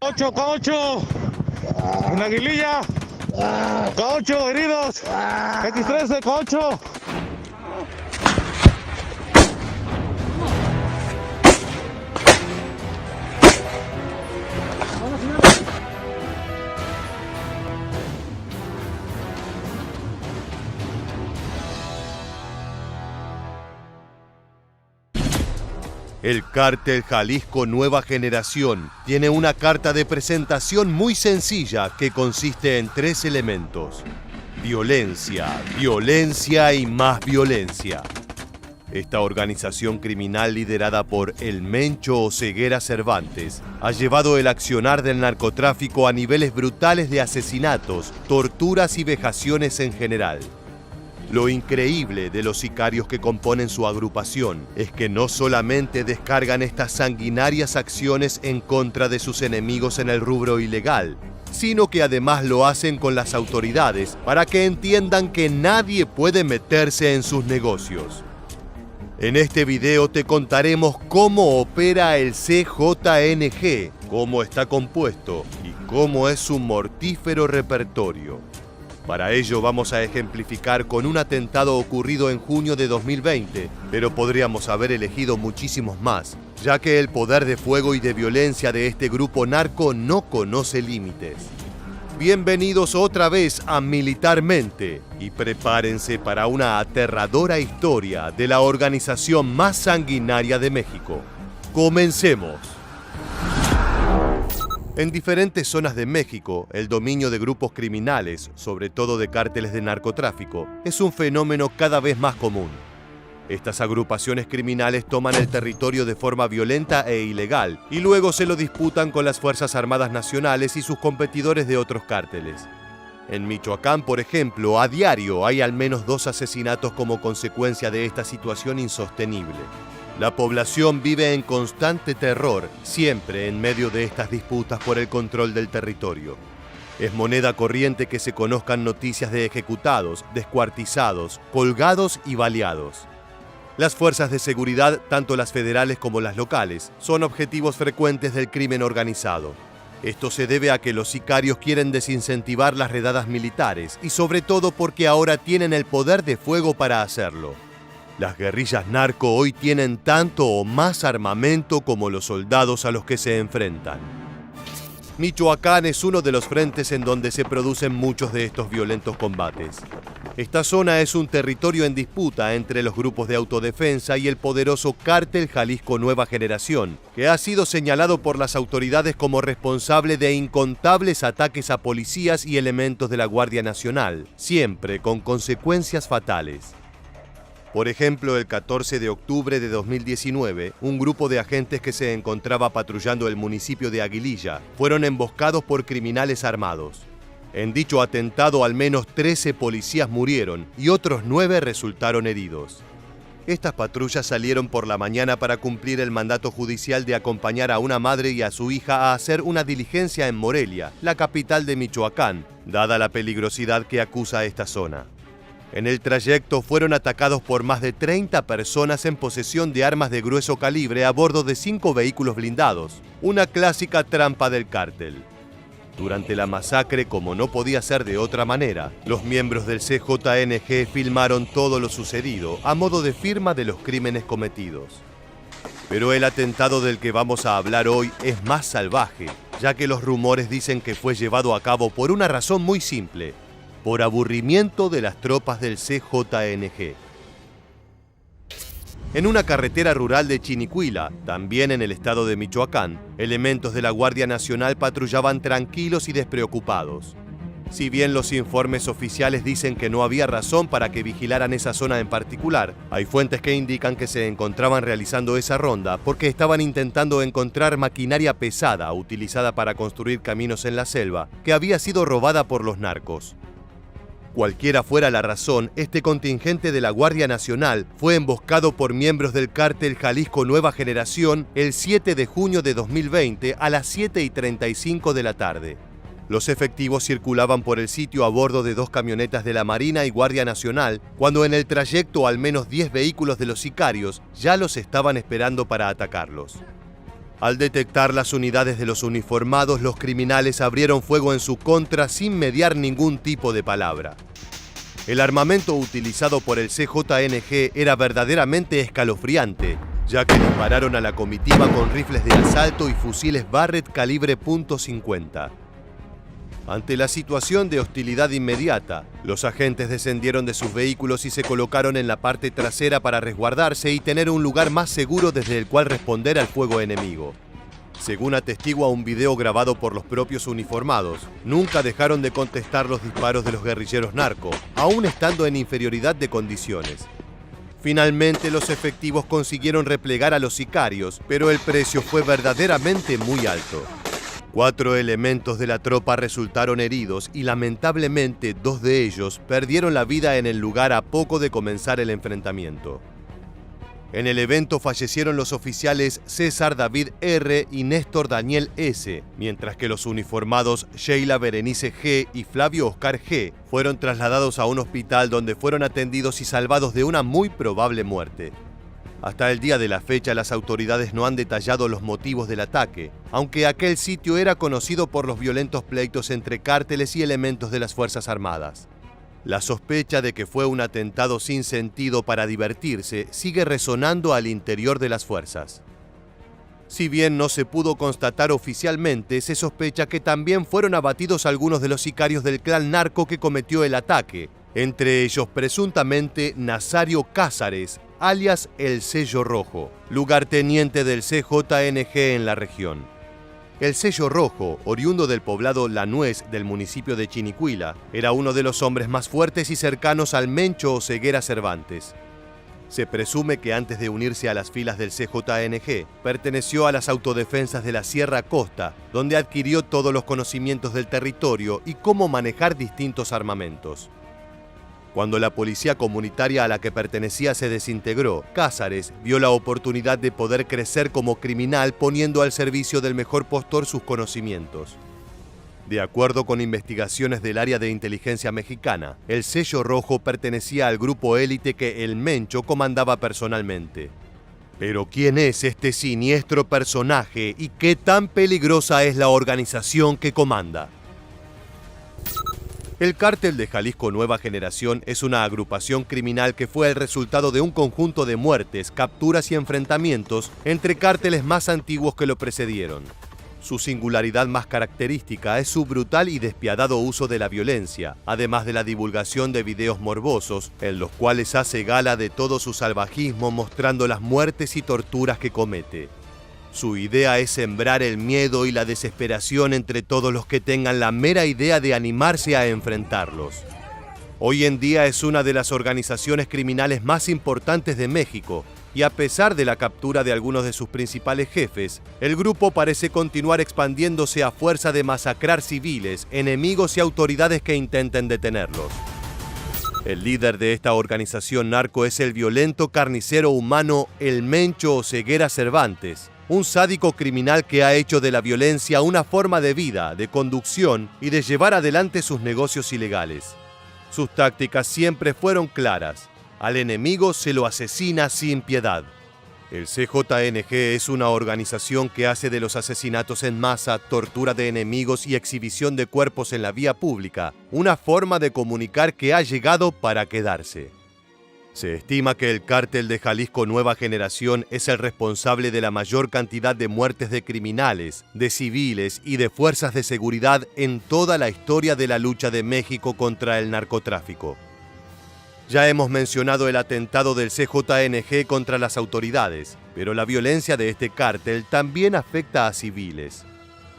Caucho, una aguililla, Caucho, heridos, X13, Caucho. El Cártel Jalisco Nueva Generación tiene una carta de presentación muy sencilla que consiste en 3 elementos: violencia, violencia y más violencia. Esta organización criminal liderada por El Mencho Oseguera Cervantes ha llevado el accionar del narcotráfico a niveles brutales de asesinatos, torturas y vejaciones en general. Lo increíble de los sicarios que componen su agrupación es que no solamente descargan estas sanguinarias acciones en contra de sus enemigos en el rubro ilegal, sino que además lo hacen con las autoridades para que entiendan que nadie puede meterse en sus negocios. En este video te contaremos cómo opera el CJNG, cómo está compuesto y cómo es su mortífero repertorio. Para ello vamos a ejemplificar con un atentado ocurrido en junio de 2020, pero podríamos haber elegido muchísimos más, ya que el poder de fuego y de violencia de este grupo narco no conoce límites. Bienvenidos otra vez a Militarmente y prepárense para una aterradora historia de la organización más sanguinaria de México. ¡Comencemos! En diferentes zonas de México, el dominio de grupos criminales, sobre todo de cárteles de narcotráfico, es un fenómeno cada vez más común. Estas agrupaciones criminales toman el territorio de forma violenta e ilegal y luego se lo disputan con las Fuerzas Armadas Nacionales y sus competidores de otros cárteles. En Michoacán, por ejemplo, a diario hay al menos 2 asesinatos como consecuencia de esta situación insostenible. La población vive en constante terror, siempre en medio de estas disputas por el control del territorio. Es moneda corriente que se conozcan noticias de ejecutados, descuartizados, colgados y baleados. Las fuerzas de seguridad, tanto las federales como las locales, son objetivos frecuentes del crimen organizado. Esto se debe a que los sicarios quieren desincentivar las redadas militares y sobre todo porque ahora tienen el poder de fuego para hacerlo. Las guerrillas narco hoy tienen tanto o más armamento como los soldados a los que se enfrentan. Michoacán es uno de los frentes en donde se producen muchos de estos violentos combates. Esta zona es un territorio en disputa entre los grupos de autodefensa y el poderoso Cártel Jalisco Nueva Generación, que ha sido señalado por las autoridades como responsable de incontables ataques a policías y elementos de la Guardia Nacional, siempre con consecuencias fatales. Por ejemplo, el 14 de octubre de 2019, un grupo de agentes que se encontraba patrullando el municipio de Aguililla fueron emboscados por criminales armados. En dicho atentado, al menos 13 policías murieron y otros 9 resultaron heridos. Estas patrullas salieron por la mañana para cumplir el mandato judicial de acompañar a una madre y a su hija a hacer una diligencia en Morelia, la capital de Michoacán, dada la peligrosidad que acusa esta zona. En el trayecto fueron atacados por más de 30 personas en posesión de armas de grueso calibre a bordo de 5 vehículos blindados, una clásica trampa del cártel. Durante la masacre, como no podía ser de otra manera, los miembros del CJNG filmaron todo lo sucedido a modo de firma de los crímenes cometidos. Pero el atentado del que vamos a hablar hoy es más salvaje, ya que los rumores dicen que fue llevado a cabo por una razón muy simple: por aburrimiento de las tropas del CJNG. En una carretera rural de Chinicuila, también en el estado de Michoacán, elementos de la Guardia Nacional patrullaban tranquilos y despreocupados. Si bien los informes oficiales dicen que no había razón para que vigilaran esa zona en particular, hay fuentes que indican que se encontraban realizando esa ronda porque estaban intentando encontrar maquinaria pesada utilizada para construir caminos en la selva que había sido robada por los narcos. Cualquiera fuera la razón, este contingente de la Guardia Nacional fue emboscado por miembros del Cártel Jalisco Nueva Generación el 7 de junio de 2020 a las 7:35 de la tarde. Los efectivos circulaban por el sitio a bordo de 2 camionetas de la Marina y Guardia Nacional, cuando en el trayecto al menos 10 vehículos de los sicarios ya los estaban esperando para atacarlos. Al detectar las unidades de los uniformados, los criminales abrieron fuego en su contra sin mediar ningún tipo de palabra. El armamento utilizado por el CJNG era verdaderamente escalofriante, ya que dispararon a la comitiva con rifles de asalto y fusiles Barrett calibre .50. Ante la situación de hostilidad inmediata, los agentes descendieron de sus vehículos y se colocaron en la parte trasera para resguardarse y tener un lugar más seguro desde el cual responder al fuego enemigo. Según atestigua un video grabado por los propios uniformados, nunca dejaron de contestar los disparos de los guerrilleros narco, aún estando en inferioridad de condiciones. Finalmente, los efectivos consiguieron replegar a los sicarios, pero el precio fue verdaderamente muy alto. 4 elementos de la tropa resultaron heridos y lamentablemente 2 de ellos perdieron la vida en el lugar a poco de comenzar el enfrentamiento. En el evento fallecieron los oficiales César David R. y Néstor Daniel S., mientras que los uniformados Sheila Berenice G. y Flavio Oscar G. fueron trasladados a un hospital donde fueron atendidos y salvados de una muy probable muerte. Hasta el día de la fecha, las autoridades no han detallado los motivos del ataque, aunque aquel sitio era conocido por los violentos pleitos entre cárteles y elementos de las Fuerzas Armadas. La sospecha de que fue un atentado sin sentido para divertirse sigue resonando al interior de las fuerzas. Si bien no se pudo constatar oficialmente, se sospecha que también fueron abatidos algunos de los sicarios del clan narco que cometió el ataque, entre ellos presuntamente Nazario Cázares, alias El Sello Rojo, lugarteniente del CJNG en la región. El Sello Rojo, oriundo del poblado La Nuez del municipio de Chinicuila, era uno de los hombres más fuertes y cercanos al Mencho Oseguera Cervantes. Se presume que antes de unirse a las filas del CJNG, perteneció a las autodefensas de la Sierra Costa, donde adquirió todos los conocimientos del territorio y cómo manejar distintos armamentos. Cuando la policía comunitaria a la que pertenecía se desintegró, Cázares vio la oportunidad de poder crecer como criminal poniendo al servicio del mejor postor sus conocimientos. De acuerdo con investigaciones del área de inteligencia mexicana, el Sello Rojo pertenecía al grupo élite que el Mencho comandaba personalmente. Pero ¿quién es este siniestro personaje y qué tan peligrosa es la organización que comanda? El Cártel de Jalisco Nueva Generación es una agrupación criminal que fue el resultado de un conjunto de muertes, capturas y enfrentamientos entre cárteles más antiguos que lo precedieron. Su singularidad más característica es su brutal y despiadado uso de la violencia, además de la divulgación de videos morbosos, en los cuales hace gala de todo su salvajismo mostrando las muertes y torturas que comete. Su idea es sembrar el miedo y la desesperación entre todos los que tengan la mera idea de animarse a enfrentarlos. Hoy en día es una de las organizaciones criminales más importantes de México, y a pesar de la captura de algunos de sus principales jefes, el grupo parece continuar expandiéndose a fuerza de masacrar civiles, enemigos y autoridades que intenten detenerlos. El líder de esta organización narco es el violento carnicero humano El Mencho Oseguera Cervantes, un sádico criminal que ha hecho de la violencia una forma de vida, de conducción y de llevar adelante sus negocios ilegales. Sus tácticas siempre fueron claras. Al enemigo se lo asesina sin piedad. El CJNG es una organización que hace de los asesinatos en masa, tortura de enemigos y exhibición de cuerpos en la vía pública una forma de comunicar que ha llegado para quedarse. Se estima que el Cártel de Jalisco Nueva Generación es el responsable de la mayor cantidad de muertes de criminales, de civiles y de fuerzas de seguridad en toda la historia de la lucha de México contra el narcotráfico. Ya hemos mencionado el atentado del CJNG contra las autoridades, pero la violencia de este cártel también afecta a civiles.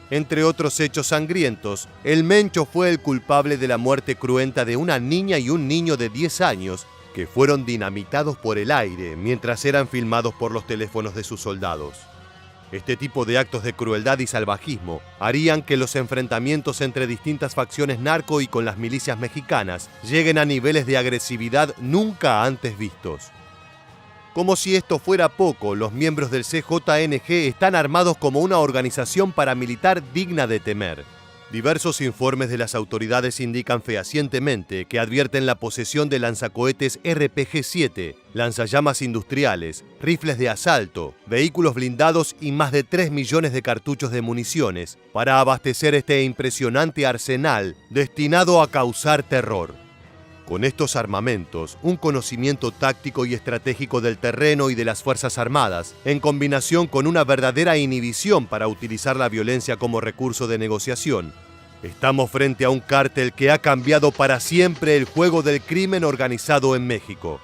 Entre otros hechos sangrientos, el Mencho fue el culpable de la muerte cruenta de una niña y un niño de 10 años que fueron dinamitados por el aire mientras eran filmados por los teléfonos de sus soldados. Este tipo de actos de crueldad y salvajismo harían que los enfrentamientos entre distintas facciones narco y con las milicias mexicanas lleguen a niveles de agresividad nunca antes vistos. Como si esto fuera poco, los miembros del CJNG están armados como una organización paramilitar digna de temer. Diversos informes de las autoridades indican fehacientemente que advierten la posesión de lanzacohetes RPG-7, lanzallamas industriales, rifles de asalto, vehículos blindados y más de 3 millones de cartuchos de municiones para abastecer este impresionante arsenal destinado a causar terror. Con estos armamentos, un conocimiento táctico y estratégico del terreno y de las Fuerzas Armadas, en combinación con una verdadera inhibición para utilizar la violencia como recurso de negociación, estamos frente a un cártel que ha cambiado para siempre el juego del crimen organizado en México.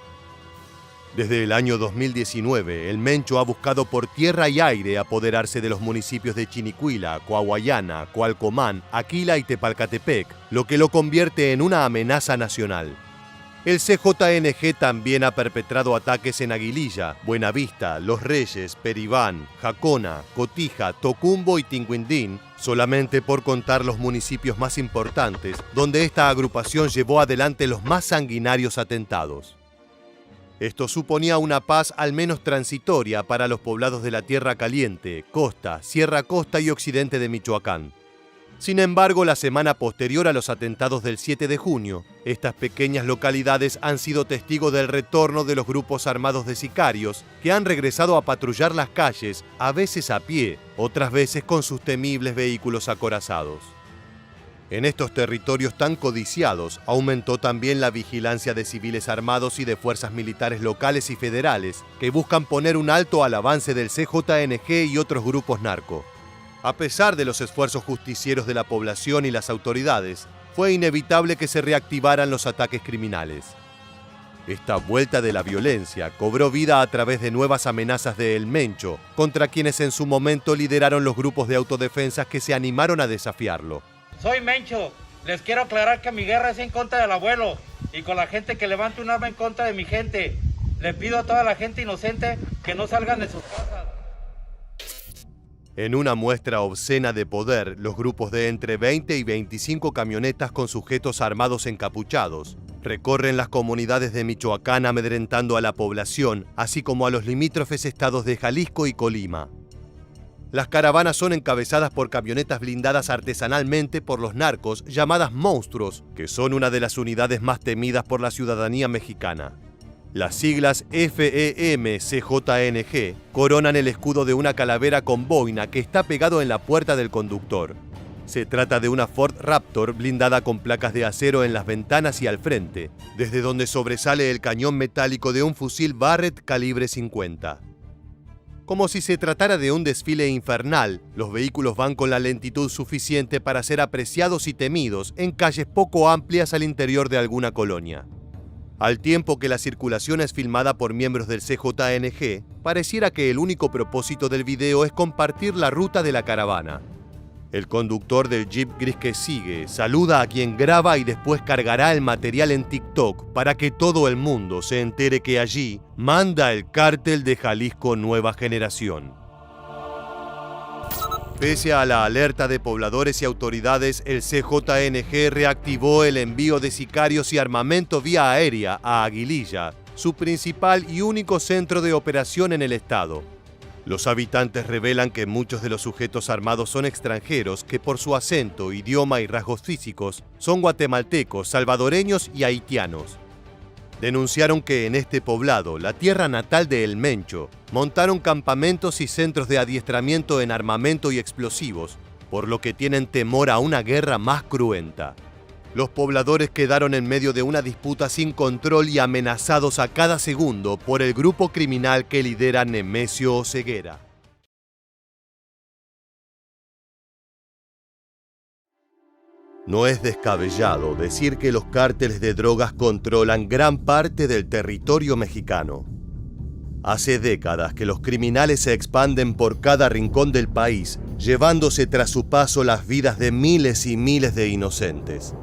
Desde el año 2019, el Mencho ha buscado por tierra y aire apoderarse de los municipios de Chinicuila, Coahuayana, Cualcomán, Aquila y Tepalcatepec, lo que lo convierte en una amenaza nacional. El CJNG también ha perpetrado ataques en Aguililla, Buenavista, Los Reyes, Peribán, Jacona, Cotija, Tocumbo y Tinguindín, solamente por contar los municipios más importantes, donde esta agrupación llevó adelante los más sanguinarios atentados. Esto suponía una paz al menos transitoria para los poblados de la Tierra Caliente, Costa, Sierra Costa y Occidente de Michoacán. Sin embargo, la semana posterior a los atentados del 7 de junio, estas pequeñas localidades han sido testigos del retorno de los grupos armados de sicarios que han regresado a patrullar las calles, a veces a pie, otras veces con sus temibles vehículos acorazados. En estos territorios tan codiciados aumentó también la vigilancia de civiles armados y de fuerzas militares locales y federales que buscan poner un alto al avance del CJNG y otros grupos narco. A pesar de los esfuerzos justicieros de la población y las autoridades, fue inevitable que se reactivaran los ataques criminales. Esta vuelta de la violencia cobró vida a través de nuevas amenazas de El Mencho, contra quienes en su momento lideraron los grupos de autodefensas que se animaron a desafiarlo. Soy Mencho, les quiero aclarar que mi guerra es en contra del abuelo y con la gente que levante un arma en contra de mi gente. Le pido a toda la gente inocente que no salgan de sus casas. En una muestra obscena de poder, los grupos de entre 20 y 25 camionetas con sujetos armados encapuchados recorren las comunidades de Michoacán amedrentando a la población, así como a los limítrofes estados de Jalisco y Colima. Las caravanas son encabezadas por camionetas blindadas artesanalmente por los narcos llamadas monstruos, que son una de las unidades más temidas por la ciudadanía mexicana. Las siglas FEMCJNG coronan el escudo de una calavera con boina que está pegado en la puerta del conductor. Se trata de una Ford Raptor blindada con placas de acero en las ventanas y al frente, desde donde sobresale el cañón metálico de un fusil Barrett calibre 50. Como si se tratara de un desfile infernal, los vehículos van con la lentitud suficiente para ser apreciados y temidos en calles poco amplias al interior de alguna colonia. Al tiempo que la circulación es filmada por miembros del CJNG, pareciera que el único propósito del video es compartir la ruta de la caravana. El conductor del jeep gris que sigue saluda a quien graba y después cargará el material en TikTok para que todo el mundo se entere que allí manda el cártel de Jalisco Nueva Generación. Pese a la alerta de pobladores y autoridades, el CJNG reactivó el envío de sicarios y armamento vía aérea a Aguililla, su principal y único centro de operación en el estado. Los habitantes revelan que muchos de los sujetos armados son extranjeros que por su acento, idioma y rasgos físicos son guatemaltecos, salvadoreños y haitianos. Denunciaron que en este poblado, la tierra natal de El Mencho, montaron campamentos y centros de adiestramiento en armamento y explosivos, por lo que tienen temor a una guerra más cruenta. Los pobladores quedaron en medio de una disputa sin control y amenazados a cada segundo por el grupo criminal que lidera Nemesio Oseguera. No es descabellado decir que los cárteles de drogas controlan gran parte del territorio mexicano. Hace décadas que los criminales se expanden por cada rincón del país, llevándose tras su paso las vidas de miles y miles de inocentes.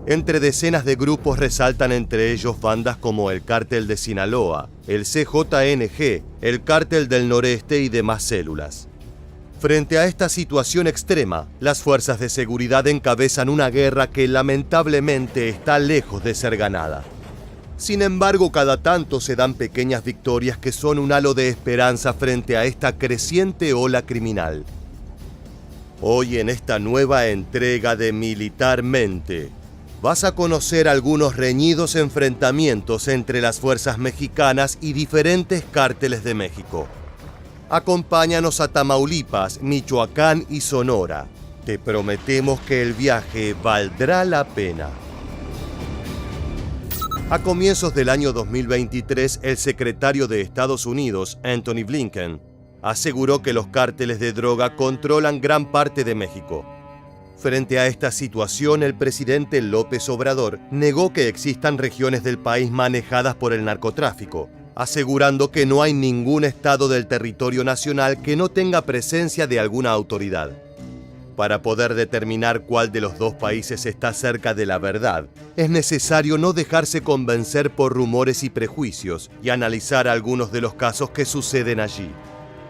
Entre decenas de grupos resaltan entre ellos bandas como el Cártel de Sinaloa, el CJNG, el Cártel del Noreste y demás células. Frente a esta situación extrema, las fuerzas de seguridad encabezan una guerra que lamentablemente está lejos de ser ganada. Sin embargo, cada tanto se dan pequeñas victorias que son un halo de esperanza frente a esta creciente ola criminal. Hoy en esta nueva entrega de Militarmente, vas a conocer algunos reñidos enfrentamientos entre las fuerzas mexicanas y diferentes cárteles de México. Acompáñanos a Tamaulipas, Michoacán y Sonora. Te prometemos que el viaje valdrá la pena. A comienzos del año 2023, el secretario de Estados Unidos, Antony Blinken, aseguró que los cárteles de droga controlan gran parte de México. Frente a esta situación, el presidente López Obrador negó que existan regiones del país manejadas por el narcotráfico, asegurando que no hay ningún estado del territorio nacional que no tenga presencia de alguna autoridad. Para poder determinar cuál de los dos países está cerca de la verdad, es necesario no dejarse convencer por rumores y prejuicios y analizar algunos de los casos que suceden allí.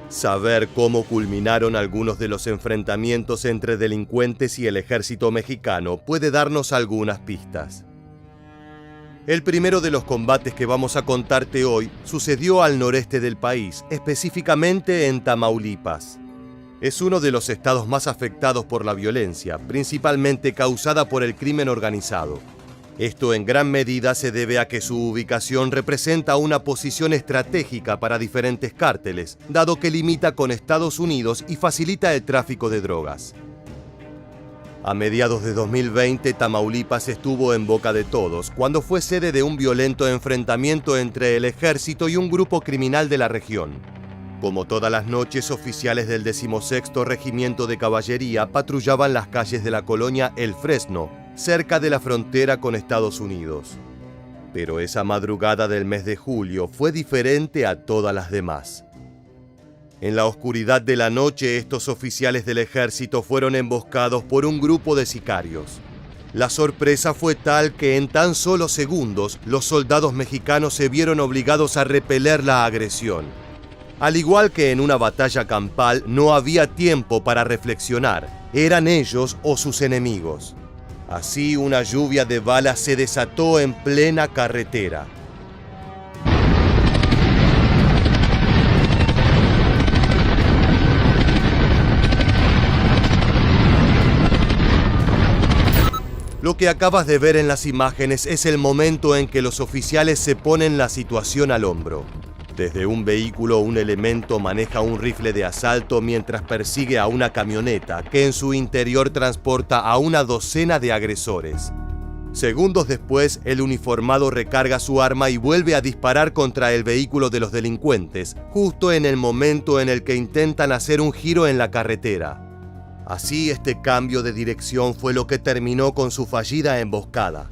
Saber cómo culminaron algunos de los enfrentamientos entre delincuentes y el ejército mexicano puede darnos algunas pistas. El primero de los combates que vamos a contarte hoy sucedió al noreste del país, específicamente en Tamaulipas. Es uno de los estados más afectados por la violencia, principalmente causada por el crimen organizado. Esto en gran medida se debe a que su ubicación representa una posición estratégica para diferentes cárteles, dado que limita con Estados Unidos y facilita el tráfico de drogas. A mediados de 2020, Tamaulipas estuvo en boca de todos cuando fue sede de un violento enfrentamiento entre el ejército y un grupo criminal de la región. Como todas las noches, oficiales del 16º Regimiento de Caballería patrullaban las calles de la colonia El Fresno, cerca de la frontera con Estados Unidos. Pero esa madrugada del mes de julio fue diferente a todas las demás. En la oscuridad de la noche, estos oficiales del ejército fueron emboscados por un grupo de sicarios. La sorpresa fue tal que en tan solo segundos, los soldados mexicanos se vieron obligados a repeler la agresión. Al igual que en una batalla campal, no había tiempo para reflexionar. Eran ellos o sus enemigos. Así, una lluvia de balas se desató en plena carretera. Lo que acabas de ver en las imágenes es el momento en que los oficiales se ponen la situación al hombro. Desde un vehículo, un elemento maneja un rifle de asalto mientras persigue a una camioneta que en su interior transporta a una docena de agresores. Segundos después, el uniformado recarga su arma y vuelve a disparar contra el vehículo de los delincuentes, justo en el momento en el que intentan hacer un giro en la carretera. Así, este cambio de dirección fue lo que terminó con su fallida emboscada.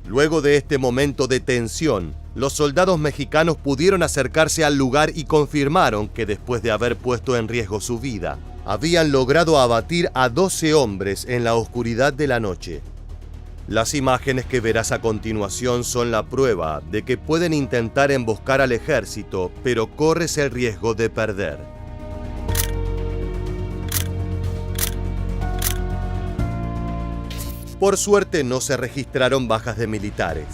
Luego de este momento de tensión, los soldados mexicanos pudieron acercarse al lugar y confirmaron que después de haber puesto en riesgo su vida, habían logrado abatir a 12 hombres en la oscuridad de la noche. Las imágenes que verás a continuación son la prueba de que pueden intentar emboscar al ejército, pero corres el riesgo de perder. Por suerte no se registraron bajas de militares.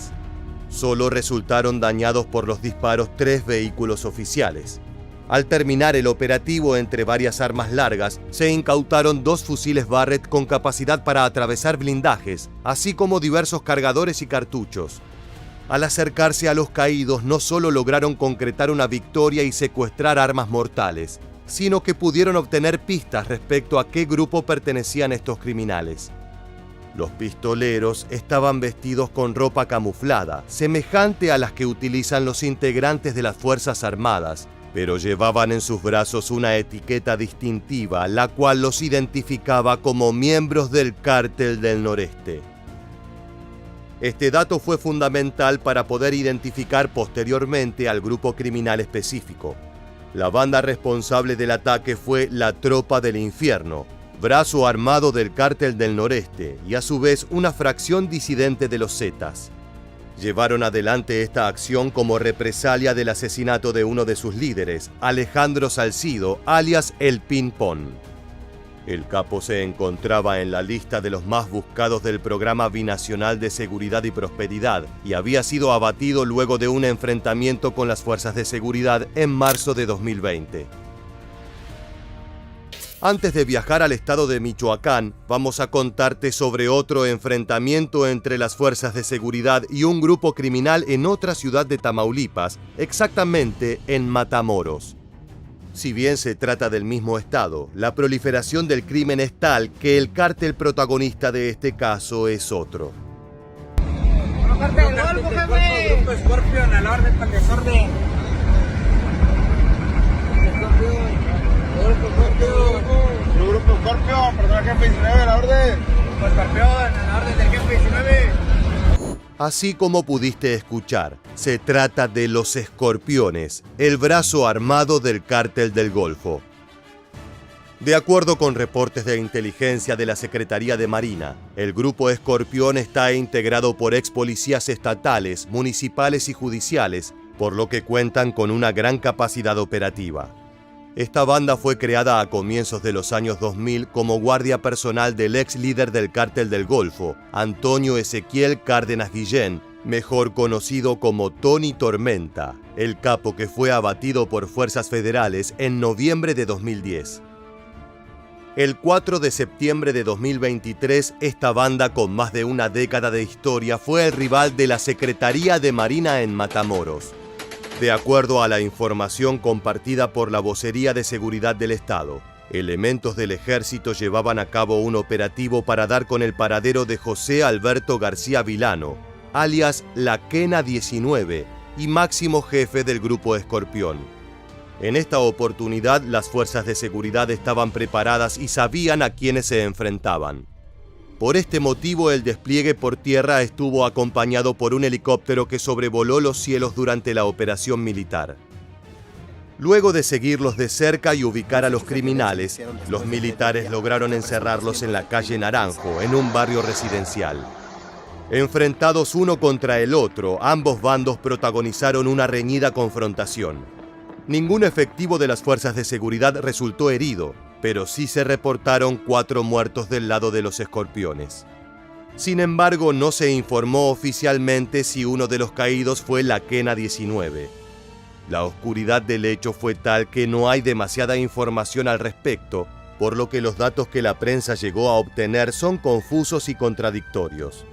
Solo resultaron dañados por los disparos 3 vehículos oficiales. Al terminar el operativo, entre varias armas largas, se incautaron 2 fusiles Barrett con capacidad para atravesar blindajes, así como diversos cargadores y cartuchos. Al acercarse a los caídos, no solo lograron concretar una victoria y secuestrar armas mortales, sino que pudieron obtener pistas respecto a qué grupo pertenecían estos criminales. Los pistoleros estaban vestidos con ropa camuflada, semejante a las que utilizan los integrantes de las Fuerzas Armadas, pero llevaban en sus brazos una etiqueta distintiva, la cual los identificaba como miembros del Cártel del Noreste. Este dato fue fundamental para poder identificar posteriormente al grupo criminal específico. La banda responsable del ataque fue la Tropa del Infierno, brazo armado del Cártel del Noreste y a su vez una fracción disidente de los Zetas. Llevaron adelante esta acción como represalia del asesinato de uno de sus líderes, Alejandro Salcido, alias El Ping-Pong. El capo se encontraba en la lista de los más buscados del Programa Binacional de Seguridad y Prosperidad y había sido abatido luego de un enfrentamiento con las fuerzas de seguridad en marzo de 2020. Antes de viajar al estado de Michoacán, vamos a contarte sobre otro enfrentamiento entre las fuerzas de seguridad y un grupo criminal en otra ciudad de Tamaulipas, exactamente en Matamoros. Si bien se trata del mismo estado, la proliferación del crimen es tal que el cártel protagonista de este caso es otro. ¡Cártel del Golfo, jefe! Grupo Scorpion, a la orden para el desorden. Grupo Scorpion, personal jefe 19, a la orden. Grupo Scorpion, a la orden del jefe 19. Así como pudiste escuchar, se trata de los Escorpiones, el brazo armado del Cártel del Golfo. De acuerdo con reportes de inteligencia de la Secretaría de Marina, el Grupo Escorpión está integrado por ex policías estatales, municipales y judiciales, por lo que cuentan con una gran capacidad operativa. Esta banda fue creada a comienzos de los años 2000 como guardia personal del ex líder del Cártel del Golfo, Antonio Ezequiel Cárdenas Guillén, mejor conocido como Tony Tormenta, el capo que fue abatido por fuerzas federales en noviembre de 2010. El 4 de septiembre de 2023, esta banda con más de una década de historia fue el rival de la Secretaría de Marina en Matamoros. De acuerdo a la información compartida por la Vocería de Seguridad del Estado, elementos del ejército llevaban a cabo un operativo para dar con el paradero de José Alberto García Vilano, alias La Quena 19, y máximo jefe del Grupo Escorpión. En esta oportunidad, las fuerzas de seguridad estaban preparadas y sabían a quiénes se enfrentaban. Por este motivo, el despliegue por tierra estuvo acompañado por un helicóptero que sobrevoló los cielos durante la operación militar. Luego de seguirlos de cerca y ubicar a los criminales, los militares lograron encerrarlos en la calle Naranjo, en un barrio residencial. Enfrentados uno contra el otro, ambos bandos protagonizaron una reñida confrontación. Ningún efectivo de las fuerzas de seguridad resultó herido, pero sí se reportaron 4 muertos del lado de los Escorpiones. Sin embargo, no se informó oficialmente si uno de los caídos fue La Quena 19. La oscuridad del hecho fue tal que no hay demasiada información al respecto, por lo que los datos que la prensa llegó a obtener son confusos y contradictorios.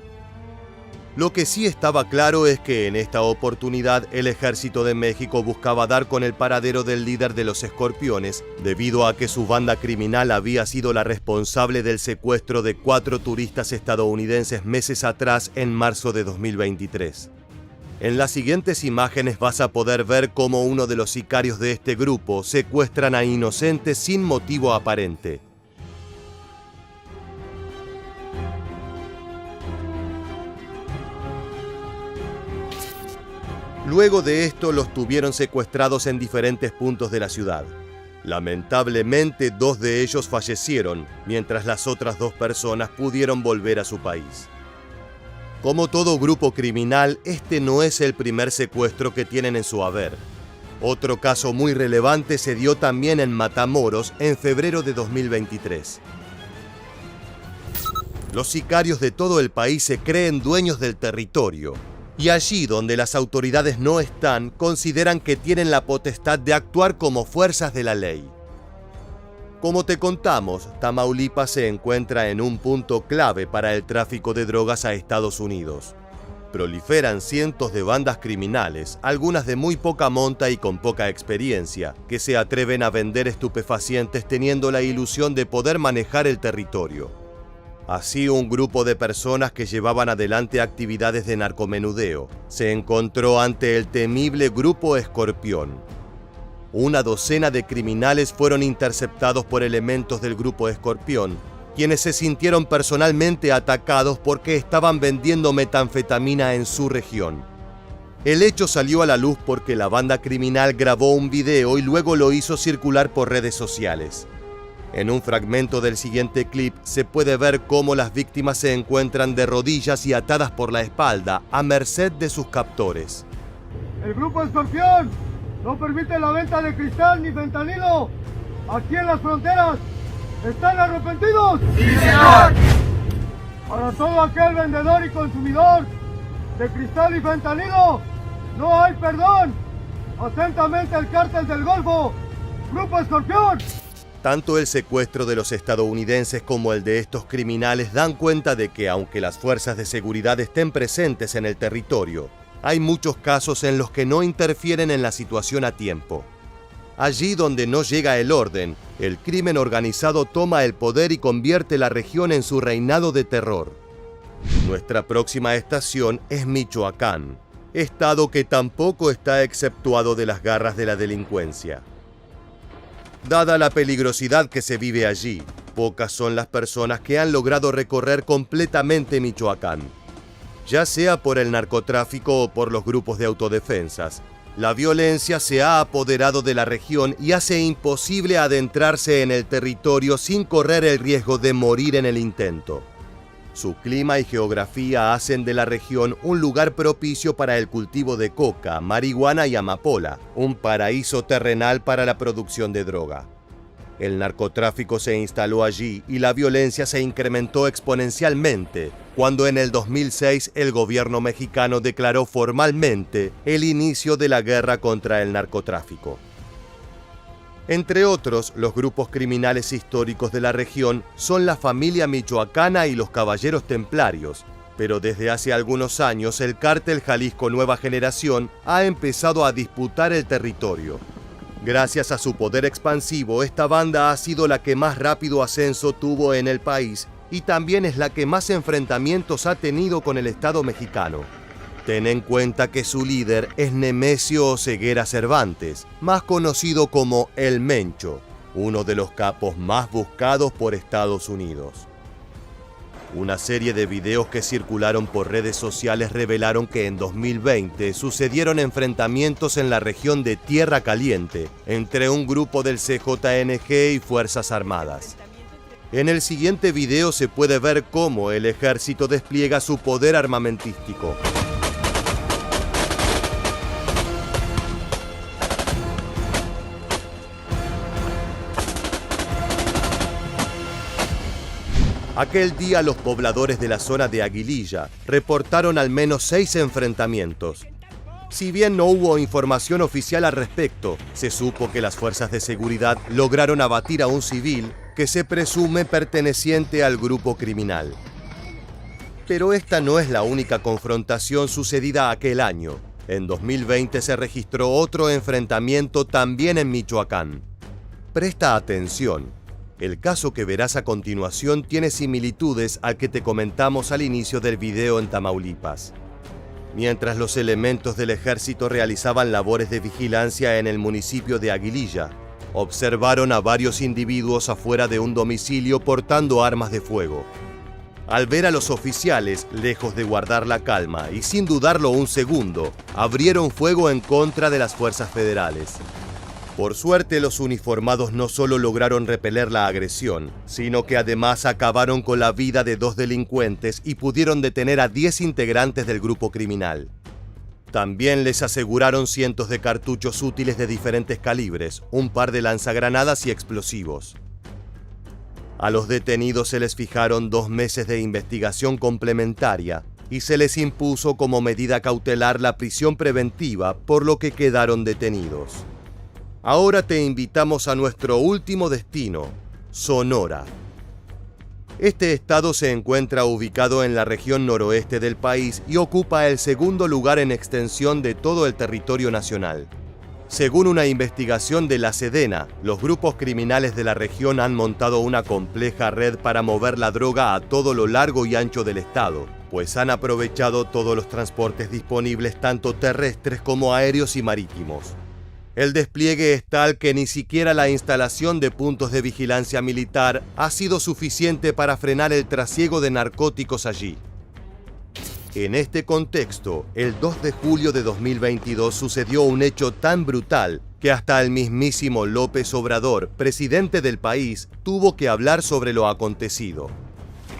Lo que sí estaba claro es que en esta oportunidad el Ejército de México buscaba dar con el paradero del líder de los Escorpiones, debido a que su banda criminal había sido la responsable del secuestro de 4 turistas estadounidenses meses atrás, en marzo de 2023. En las siguientes imágenes vas a poder ver cómo uno de los sicarios de este grupo secuestran a inocentes sin motivo aparente. Luego de esto, los tuvieron secuestrados en diferentes puntos de la ciudad. Lamentablemente, 2 de ellos fallecieron, mientras las otras 2 personas pudieron volver a su país. Como todo grupo criminal, este no es el primer secuestro que tienen en su haber. Otro caso muy relevante se dio también en Matamoros en febrero de 2023. Los sicarios de todo el país se creen dueños del territorio. Y allí donde las autoridades no están, consideran que tienen la potestad de actuar como fuerzas de la ley. Como te contamos, Tamaulipas se encuentra en un punto clave para el tráfico de drogas a Estados Unidos. Proliferan cientos de bandas criminales, algunas de muy poca monta y con poca experiencia, que se atreven a vender estupefacientes teniendo la ilusión de poder manejar el territorio. Así, un grupo de personas que llevaban adelante actividades de narcomenudeo se encontró ante el temible Grupo Escorpión. Una docena de criminales fueron interceptados por elementos del Grupo Escorpión, quienes se sintieron personalmente atacados porque estaban vendiendo metanfetamina en su región. El hecho salió a la luz porque la banda criminal grabó un video y luego lo hizo circular por redes sociales. En un fragmento del siguiente clip se puede ver cómo las víctimas se encuentran de rodillas y atadas por la espalda, a merced de sus captores. El Grupo Escorpión no permite la venta de cristal ni fentanilo aquí en las fronteras. ¿Están arrepentidos? ¡Sí, señor! Para todo aquel vendedor y consumidor de cristal y fentanilo, no hay perdón. Atentamente el Cártel del Golfo, Grupo Escorpión. Tanto el secuestro de los estadounidenses como el de estos criminales dan cuenta de que, aunque las fuerzas de seguridad estén presentes en el territorio, hay muchos casos en los que no interfieren en la situación a tiempo. Allí donde no llega el orden, el crimen organizado toma el poder y convierte la región en su reinado de terror. Nuestra próxima estación es Michoacán, estado que tampoco está exceptuado de las garras de la delincuencia. Dada la peligrosidad que se vive allí, pocas son las personas que han logrado recorrer completamente Michoacán. Ya sea por el narcotráfico o por los grupos de autodefensas, la violencia se ha apoderado de la región y hace imposible adentrarse en el territorio sin correr el riesgo de morir en el intento. Su clima y geografía hacen de la región un lugar propicio para el cultivo de coca, marihuana y amapola, un paraíso terrenal para la producción de droga. El narcotráfico se instaló allí y la violencia se incrementó exponencialmente cuando en el 2006 el gobierno mexicano declaró formalmente el inicio de la guerra contra el narcotráfico. Entre otros, los grupos criminales históricos de la región son la familia michoacana y los caballeros templarios, pero desde hace algunos años el cártel Jalisco Nueva Generación ha empezado a disputar el territorio. Gracias a su poder expansivo, esta banda ha sido la que más rápido ascenso tuvo en el país y también es la que más enfrentamientos ha tenido con el Estado mexicano. Ten en cuenta que su líder es Nemesio Oseguera Cervantes, más conocido como El Mencho, uno de los capos más buscados por Estados Unidos. Una serie de videos que circularon por redes sociales revelaron que en 2020 sucedieron enfrentamientos en la región de Tierra Caliente entre un grupo del CJNG y Fuerzas Armadas. En el siguiente video se puede ver cómo el ejército despliega su poder armamentístico. Aquel día los pobladores de la zona de Aguililla reportaron al menos 6 enfrentamientos. Si bien no hubo información oficial al respecto, se supo que las fuerzas de seguridad lograron abatir a un civil que se presume perteneciente al grupo criminal. Pero esta no es la única confrontación sucedida aquel año. En 2020 se registró otro enfrentamiento también en Michoacán. Presta atención. El caso que verás a continuación tiene similitudes al que te comentamos al inicio del video en Tamaulipas. Mientras los elementos del ejército realizaban labores de vigilancia en el municipio de Aguililla, observaron a varios individuos afuera de un domicilio portando armas de fuego. Al ver a los oficiales, lejos de guardar la calma y sin dudarlo un segundo, abrieron fuego en contra de las fuerzas federales. Por suerte, los uniformados no solo lograron repeler la agresión, sino que además acabaron con la vida de 2 delincuentes y pudieron detener a 10 integrantes del grupo criminal. También les aseguraron cientos de cartuchos útiles de diferentes calibres, un par de lanzagranadas y explosivos. A los detenidos se les fijaron 2 meses de investigación complementaria y se les impuso como medida cautelar la prisión preventiva, por lo que quedaron detenidos. Ahora te invitamos a nuestro último destino, Sonora. Este estado se encuentra ubicado en la región noroeste del país y ocupa el segundo lugar en extensión de todo el territorio nacional. Según una investigación de la Sedena, los grupos criminales de la región han montado una compleja red para mover la droga a todo lo largo y ancho del estado, pues han aprovechado todos los transportes disponibles, tanto terrestres como aéreos y marítimos. El despliegue es tal que ni siquiera la instalación de puntos de vigilancia militar ha sido suficiente para frenar el trasiego de narcóticos allí. En este contexto, el 2 de julio de 2022 sucedió un hecho tan brutal que hasta el mismísimo López Obrador, presidente del país, tuvo que hablar sobre lo acontecido.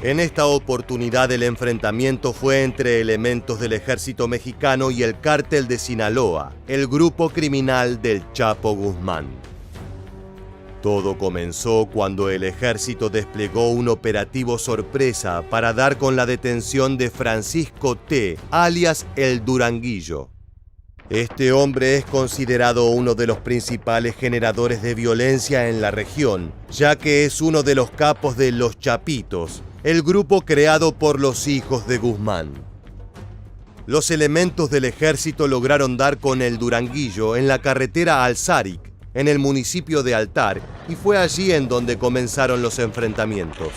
En esta oportunidad el enfrentamiento fue entre elementos del ejército mexicano y el cártel de Sinaloa, el grupo criminal del Chapo Guzmán. Todo comenzó cuando el ejército desplegó un operativo sorpresa para dar con la detención de Francisco T., alias El Duranguillo. Este hombre es considerado uno de los principales generadores de violencia en la región, ya que es uno de los capos de Los Chapitos, el grupo creado por los hijos de Guzmán. Los elementos del ejército lograron dar con el Duranguillo en la carretera Alzaric, en el municipio de Altar, y fue allí en donde comenzaron los enfrentamientos.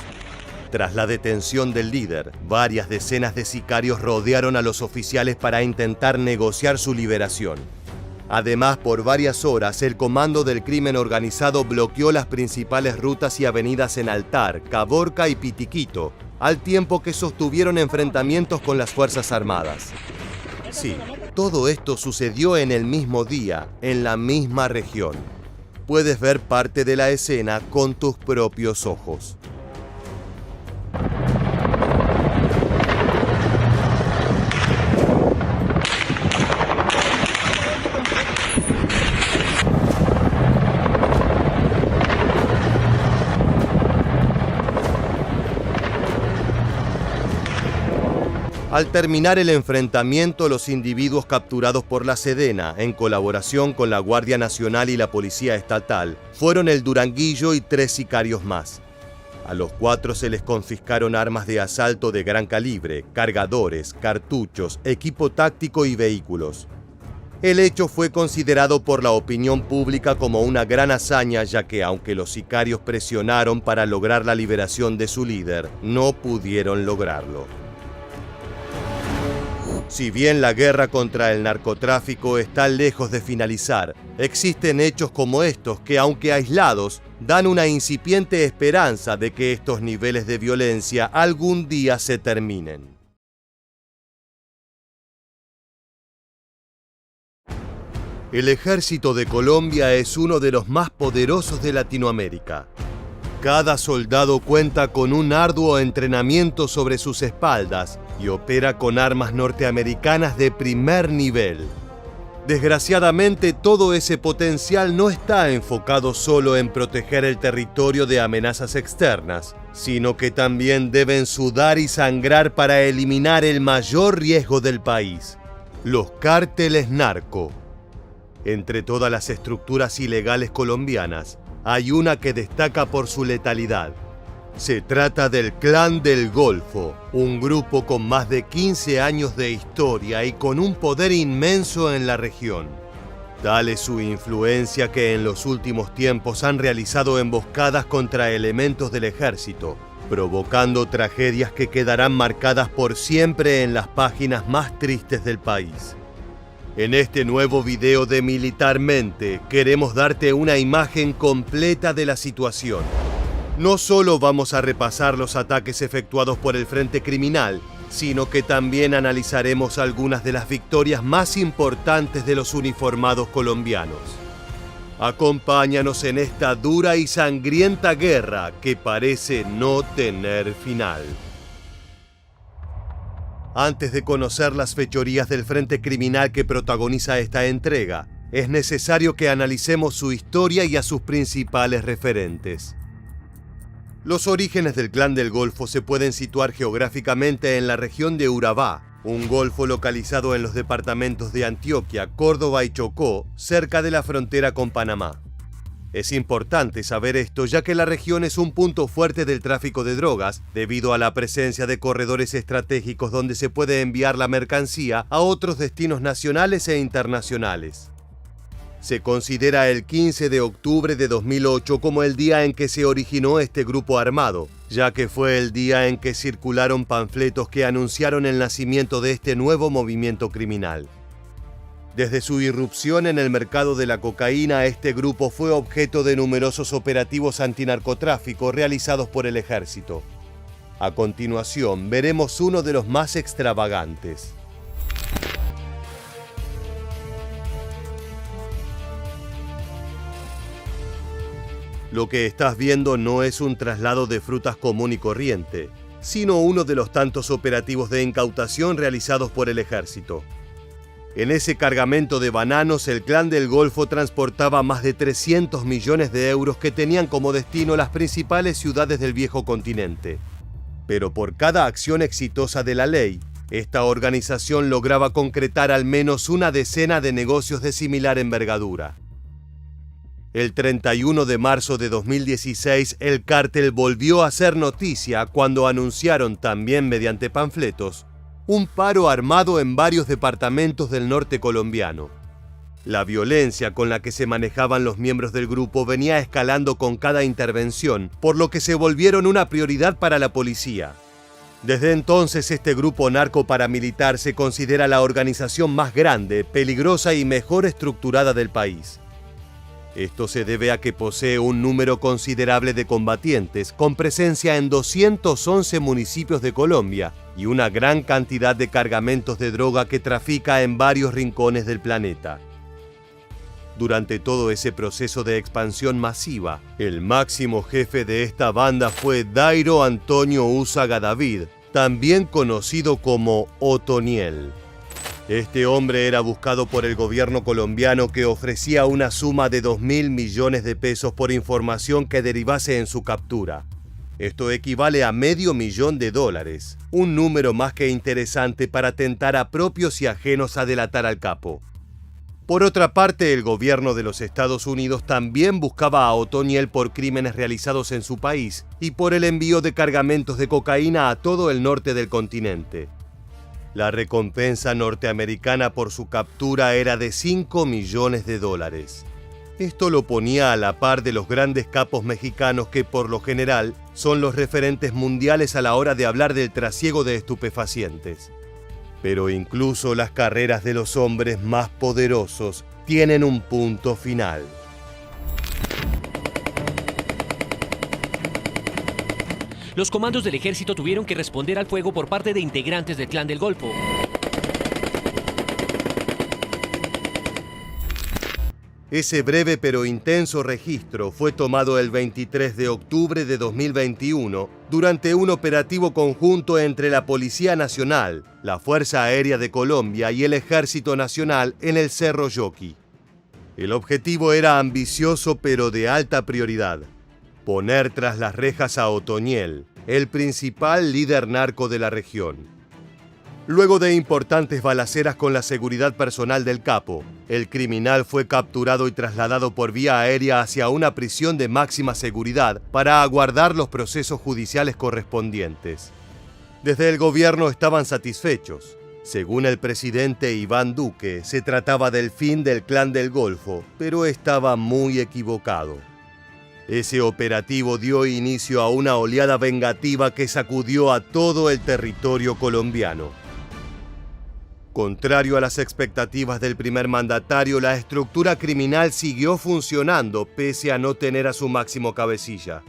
Tras la detención del líder, varias decenas de sicarios rodearon a los oficiales para intentar negociar su liberación. Además, por varias horas, el comando del crimen organizado bloqueó las principales rutas y avenidas en Altar, Caborca y Pitiquito, al tiempo que sostuvieron enfrentamientos con las Fuerzas Armadas. Sí, todo esto sucedió en el mismo día, en la misma región. Puedes ver parte de la escena con tus propios ojos. Al terminar el enfrentamiento, los individuos capturados por la Sedena, en colaboración con la Guardia Nacional y la Policía Estatal, fueron el Duranguillo y 3 sicarios más. A los 4 se les confiscaron armas de asalto de gran calibre, cargadores, cartuchos, equipo táctico y vehículos. El hecho fue considerado por la opinión pública como una gran hazaña, ya que aunque los sicarios presionaron para lograr la liberación de su líder, no pudieron lograrlo. Si bien la guerra contra el narcotráfico está lejos de finalizar, existen hechos como estos que, aunque aislados, dan una incipiente esperanza de que estos niveles de violencia algún día se terminen. El ejército de Colombia es uno de los más poderosos de Latinoamérica. Cada soldado cuenta con un arduo entrenamiento sobre sus espaldas y opera con armas norteamericanas de primer nivel. Desgraciadamente, todo ese potencial no está enfocado solo en proteger el territorio de amenazas externas, sino que también deben sudar y sangrar para eliminar el mayor riesgo del país: los cárteles narco. Entre todas las estructuras ilegales colombianas, hay una que destaca por su letalidad. Se trata del Clan del Golfo, un grupo con más de 15 años de historia y con un poder inmenso en la región. Tal es su influencia que en los últimos tiempos han realizado emboscadas contra elementos del ejército, provocando tragedias que quedarán marcadas por siempre en las páginas más tristes del país. En este nuevo video de Militarmente queremos darte una imagen completa de la situación. No solo vamos a repasar los ataques efectuados por el Frente Criminal, sino que también analizaremos algunas de las victorias más importantes de los uniformados colombianos. Acompáñanos en esta dura y sangrienta guerra que parece no tener final. Antes de conocer las fechorías del Frente Criminal que protagoniza esta entrega, es necesario que analicemos su historia y a sus principales referentes. Los orígenes del Clan del Golfo se pueden situar geográficamente en la región de Urabá, un golfo localizado en los departamentos de Antioquia, Córdoba y Chocó, cerca de la frontera con Panamá. Es importante saber esto, ya que la región es un punto fuerte del tráfico de drogas, debido a la presencia de corredores estratégicos donde se puede enviar la mercancía a otros destinos nacionales e internacionales. Se considera el 15 de octubre de 2008 como el día en que se originó este grupo armado, ya que fue el día en que circularon panfletos que anunciaron el nacimiento de este nuevo movimiento criminal. Desde su irrupción en el mercado de la cocaína, este grupo fue objeto de numerosos operativos antinarcotráfico realizados por el ejército. A continuación, veremos uno de los más extravagantes. Lo que estás viendo no es un traslado de frutas común y corriente, sino uno de los tantos operativos de incautación realizados por el ejército. En ese cargamento de bananos, el Clan del Golfo transportaba más de 300 millones de euros que tenían como destino las principales ciudades del viejo continente. Pero por cada acción exitosa de la ley, esta organización lograba concretar al menos una decena de negocios de similar envergadura. El 31 de marzo de 2016, el cártel volvió a hacer noticia cuando anunciaron, también mediante panfletos, un paro armado en varios departamentos del norte colombiano. La violencia con la que se manejaban los miembros del grupo venía escalando con cada intervención, por lo que se volvieron una prioridad para la policía. Desde entonces, este grupo narco-paramilitar se considera la organización más grande, peligrosa y mejor estructurada del país. Esto se debe a que posee un número considerable de combatientes, con presencia en 211 municipios de Colombia y una gran cantidad de cargamentos de droga que trafica en varios rincones del planeta. Durante todo ese proceso de expansión masiva, el máximo jefe de esta banda fue Dairo Antonio Úsaga David, también conocido como Otoniel. Este hombre era buscado por el gobierno colombiano, que ofrecía una suma de 2.000 millones de pesos por información que derivase en su captura. Esto equivale a $500,000, un número más que interesante para tentar a propios y ajenos a delatar al capo. Por otra parte, el gobierno de los Estados Unidos también buscaba a Otoniel por crímenes realizados en su país y por el envío de cargamentos de cocaína a todo el norte del continente. La recompensa norteamericana por su captura era de $5 millones. Esto lo ponía a la par de los grandes capos mexicanos que, por lo general, son los referentes mundiales a la hora de hablar del trasiego de estupefacientes. Pero incluso las carreras de los hombres más poderosos tienen un punto final. Los comandos del ejército tuvieron que responder al fuego por parte de integrantes del Clan del Golfo. Ese breve pero intenso registro fue tomado el 23 de octubre de 2021 durante un operativo conjunto entre la Policía Nacional, la Fuerza Aérea de Colombia y el Ejército Nacional en el Cerro Yoqui. El objetivo era ambicioso pero de alta prioridad: poner tras las rejas a Otoniel, el principal líder narco de la región. Luego de importantes balaceras con la seguridad personal del capo, el criminal fue capturado y trasladado por vía aérea hacia una prisión de máxima seguridad para aguardar los procesos judiciales correspondientes. Desde el gobierno estaban satisfechos. Según el presidente Iván Duque, se trataba del fin del Clan del Golfo, pero estaba muy equivocado. Ese operativo dio inicio a una oleada vengativa que sacudió a todo el territorio colombiano. Contrario a las expectativas del primer mandatario, la estructura criminal siguió funcionando pese a no tener a su máximo cabecilla.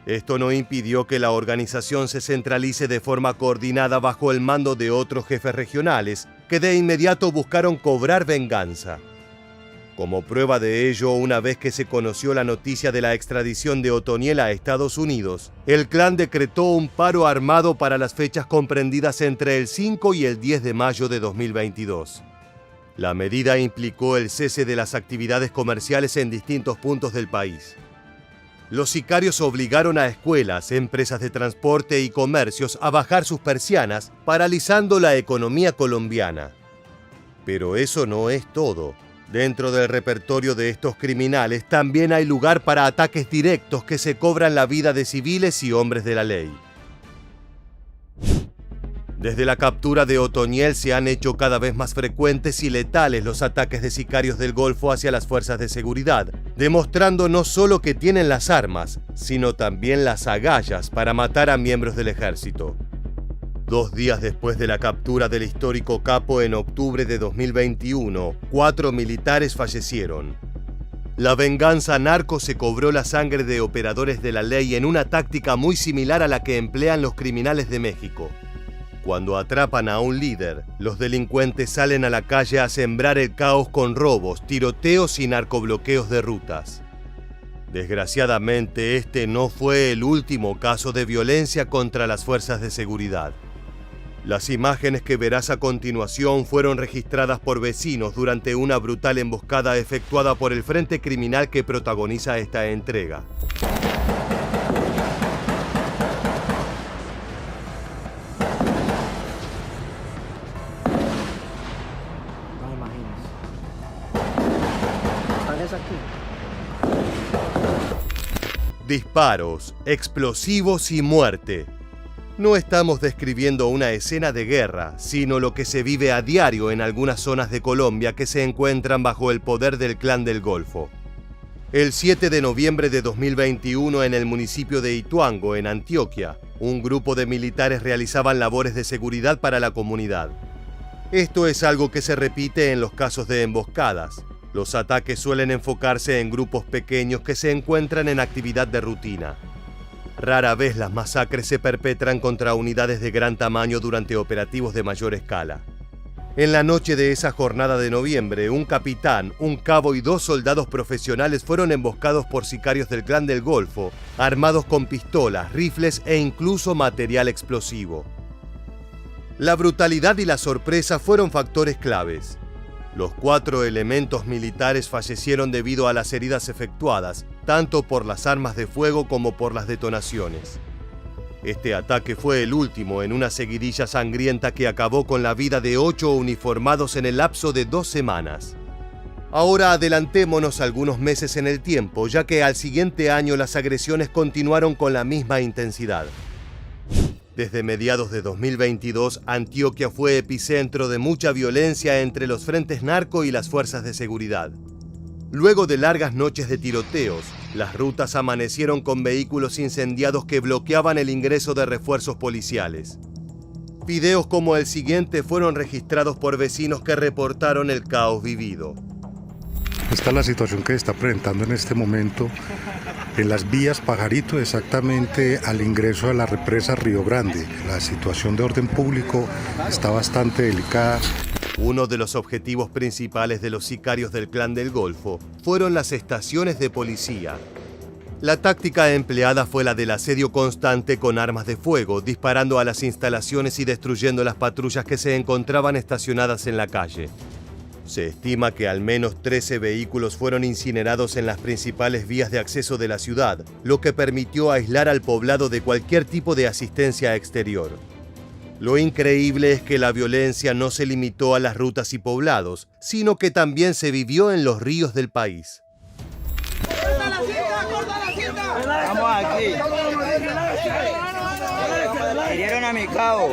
Esto no impidió que la organización se centralice de forma coordinada bajo el mando de otros jefes regionales, que de inmediato buscaron cobrar venganza. Como prueba de ello, una vez que se conoció la noticia de la extradición de Otoniel a Estados Unidos, el clan decretó un paro armado para las fechas comprendidas entre el 5 y el 10 de mayo de 2022. La medida implicó el cese de las actividades comerciales en distintos puntos del país. Los sicarios obligaron a escuelas, empresas de transporte y comercios a bajar sus persianas, paralizando la economía colombiana. Pero eso no es todo. Dentro del repertorio de estos criminales también hay lugar para ataques directos que se cobran la vida de civiles y hombres de la ley. Desde la captura de Otoniel se han hecho cada vez más frecuentes y letales los ataques de sicarios del Golfo hacia las fuerzas de seguridad, demostrando no solo que tienen las armas, sino también las agallas para matar a miembros del ejército. 2 días después de la captura del histórico capo en octubre de 2021, 4 militares fallecieron. La venganza narco se cobró la sangre de operadores de la ley en una táctica muy similar a la que emplean los criminales de México. Cuando atrapan a un líder, los delincuentes salen a la calle a sembrar el caos con robos, tiroteos y narcobloqueos de rutas. Desgraciadamente, este no fue el último caso de violencia contra las fuerzas de seguridad. Las imágenes que verás a continuación fueron registradas por vecinos durante una brutal emboscada efectuada por el frente criminal que protagoniza esta entrega. es aquí. Disparos, explosivos y muerte. No estamos describiendo una escena de guerra, sino lo que se vive a diario en algunas zonas de Colombia que se encuentran bajo el poder del Clan del Golfo. El 7 de noviembre de 2021, en el municipio de Ituango, en Antioquia, un grupo de militares realizaban labores de seguridad para la comunidad. Esto es algo que se repite en los casos de emboscadas. Los ataques suelen enfocarse en grupos pequeños que se encuentran en actividad de rutina. Rara vez las masacres se perpetran contra unidades de gran tamaño durante operativos de mayor escala. En la noche de esa jornada de noviembre, un capitán, un cabo y 2 soldados profesionales fueron emboscados por sicarios del Clan del Golfo, armados con pistolas, rifles e incluso material explosivo. La brutalidad y la sorpresa fueron factores claves. Los 4 elementos militares fallecieron debido a las heridas efectuadas, tanto por las armas de fuego como por las detonaciones. Este ataque fue el último en una seguidilla sangrienta que acabó con la vida de 8 uniformados en el lapso de 2 semanas. Ahora adelantémonos algunos meses en el tiempo, ya que al siguiente año las agresiones continuaron con la misma intensidad. Desde mediados de 2022, Antioquia fue epicentro de mucha violencia entre los frentes narco y las fuerzas de seguridad. Luego de largas noches de tiroteos, las rutas amanecieron con vehículos incendiados que bloqueaban el ingreso de refuerzos policiales. Videos como el siguiente fueron registrados por vecinos que reportaron el caos vivido. Esta es la situación que se está presentando en este momento en las vías Pajarito, exactamente al ingreso de la represa Río Grande. La situación de orden público está bastante delicada. Uno de los objetivos principales de los sicarios del Clan del Golfo fueron las estaciones de policía. La táctica empleada fue la del asedio constante con armas de fuego, disparando a las instalaciones y destruyendo las patrullas que se encontraban estacionadas en la calle. Se estima que al menos 13 vehículos fueron incinerados en las principales vías de acceso de la ciudad, lo que permitió aislar al poblado de cualquier tipo de asistencia exterior. Lo increíble es que la violencia no se limitó a las rutas y poblados, sino que también se vivió en los ríos del país. Vamos aquí. Hirieron a mi cabo.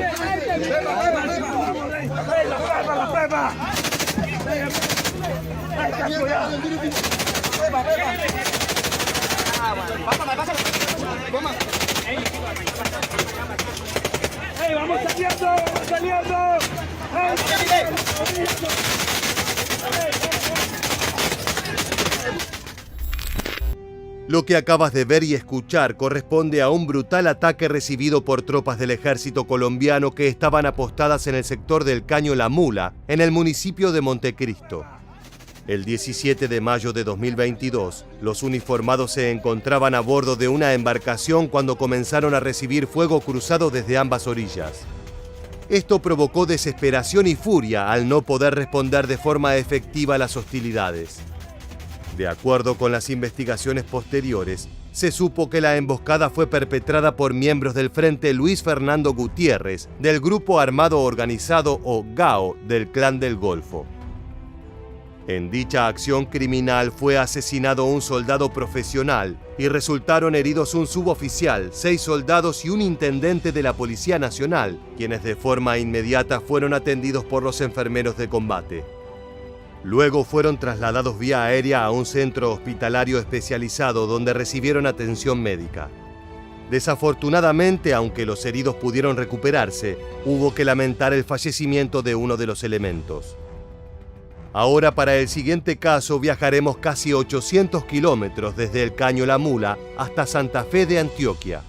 ¡Vamos saliendo! ¡Vamos saliendo! Lo que acabas de ver y escuchar corresponde a un brutal ataque recibido por tropas del ejército colombiano que estaban apostadas en el sector del Caño La Mula, en el municipio de Montecristo. El 17 de mayo de 2022, los uniformados se encontraban a bordo de una embarcación cuando comenzaron a recibir fuego cruzado desde ambas orillas. Esto provocó desesperación y furia al no poder responder de forma efectiva a las hostilidades. De acuerdo con las investigaciones posteriores, se supo que la emboscada fue perpetrada por miembros del Frente Luis Fernando Gutiérrez, del Grupo Armado Organizado o GAO del Clan del Golfo. En dicha acción criminal fue asesinado un soldado profesional y resultaron heridos un suboficial, 6 soldados y un intendente de la Policía Nacional, quienes de forma inmediata fueron atendidos por los enfermeros de combate. Luego fueron trasladados vía aérea a un centro hospitalario especializado donde recibieron atención médica. Desafortunadamente, aunque los heridos pudieron recuperarse, hubo que lamentar el fallecimiento de uno de los elementos. Ahora, para el siguiente caso, viajaremos casi 800 kilómetros desde el Caño La Mula hasta Santa Fe de Antioquia.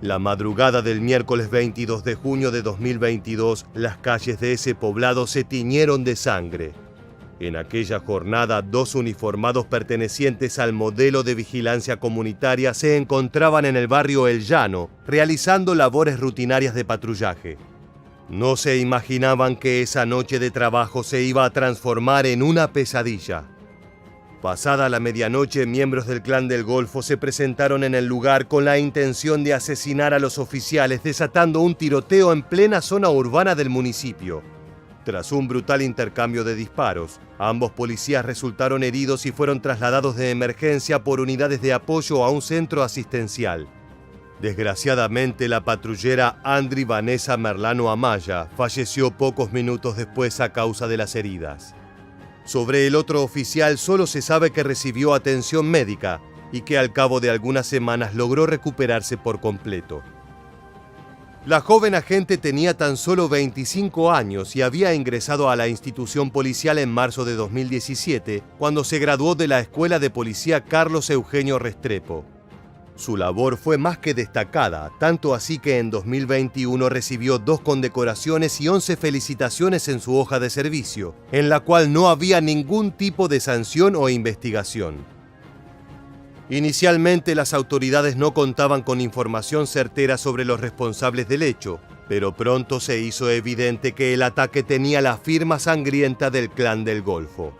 La madrugada del miércoles 22 de junio de 2022, las calles de ese poblado se tiñeron de sangre. En aquella jornada, 2 uniformados pertenecientes al modelo de vigilancia comunitaria se encontraban en el barrio El Llano, realizando labores rutinarias de patrullaje. No se imaginaban que esa noche de trabajo se iba a transformar en una pesadilla. Pasada la medianoche, miembros del Clan del Golfo se presentaron en el lugar con la intención de asesinar a los oficiales, desatando un tiroteo en plena zona urbana del municipio. Tras un brutal intercambio de disparos, ambos policías resultaron heridos y fueron trasladados de emergencia por unidades de apoyo a un centro asistencial. Desgraciadamente, la patrullera Andri Vanessa Merlano Amaya falleció pocos minutos después a causa de las heridas. Sobre el otro oficial solo se sabe que recibió atención médica y que al cabo de algunas semanas logró recuperarse por completo. La joven agente tenía tan solo 25 años y había ingresado a la institución policial en marzo de 2017, cuando se graduó de la Escuela de Policía Carlos Eugenio Restrepo. Su labor fue más que destacada, tanto así que en 2021 recibió 2 condecoraciones y 11 felicitaciones en su hoja de servicio, en la cual no había ningún tipo de sanción o investigación. Inicialmente las autoridades no contaban con información certera sobre los responsables del hecho, pero pronto se hizo evidente que el ataque tenía la firma sangrienta del Clan del Golfo.